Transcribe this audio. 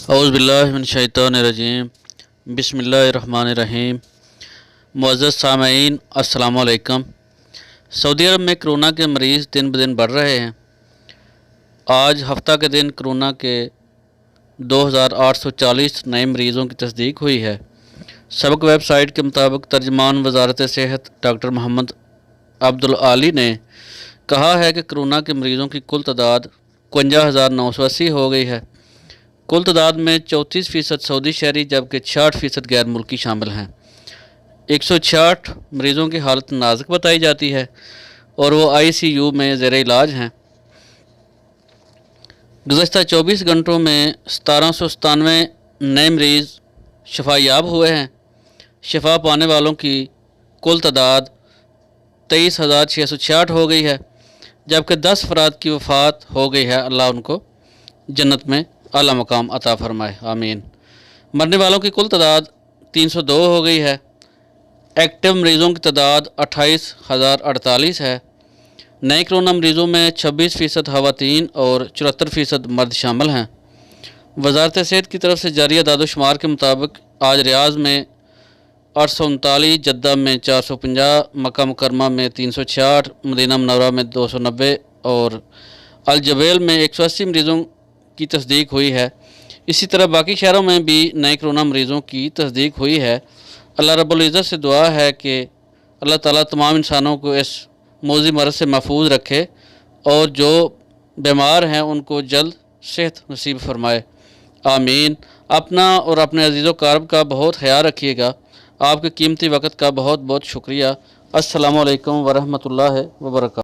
औज़ुबिल्लाहिमिनश्शैतानिर्रजीम बिस्मिल्लाहिर्रहमानिर्रहीम। मुअज़्ज़ज़ सामईन अस्सलामु अलैकुम। सऊदी अरब में कोरोना के मरीज़ दिन ब दिन बढ़ रहे हैं। आज हफ्ता के दिन कोरोना के 2840 नए मरीज़ों की तस्दीक हुई है। सबक वेबसाइट के मुताबिक तर्जमान वज़ारत सेहत डॉक्टर मोहम्मद अब्दुल आली ने कहा है कि कोरोना के मरीज़ों की कुल तादाद 52,980 हो गई है। कुल तादाद में 34% सऊदी शहरी जबकि 66% गैर मुल्की शामिल हैं। 166 मरीज़ों की हालत नाजुक बताई जाती है और वो ICU में ज़ेर इलाज हैं। गुज़श्ता 24 घंटों में 1797 नए मरीज़ शफायाब हुए हैं। शफा पाने वालों की कुल तादाद 23,666 हो गई है जबकि 10 अफराद की वफ़ात हो गई है। अल्लाह उनको जन्नत में आला मकाम अता फरमाए, आमीन। मरने वालों की कुल तादाद 302 हो गई है। एक्टिव मरीज़ों की तादाद 28,048 है। नए कोरोना मरीज़ों में 26% ख़वातीन और 74% मर्द शामिल हैं। वज़ारत सेहत की तरफ से जारी अदाद-ओ-शुमार के मुताबिक आज रियाज़ में 839, जद्दा में 450, मक्का मुकरमा में 366, मदीना मुनव्वरा में 290 और अल जबैल में 180 मरीज़ों की तस्दीक हुई है। इसी तरह बाकी शहरों में भी नए कोरोना मरीज़ों की तस्दीक हुई है। अल्लाह रब्बुल इज़्ज़त से दुआ है कि अल्लाह ताला तमाम इंसानों को इस मौजी मरज़ से महफूज रखे और जो बीमार हैं उनको जल्द सेहत नसीब फरमाए, आमीन। अपना और अपने अजीज़ो कारब का बहुत ख्याल रखिएगा। आपके कीमती वक़्त का बहुत बहुत शुक्रिया। अस्सलामु अलैकुम वरहमतुल्लाहि वबरकातुहू।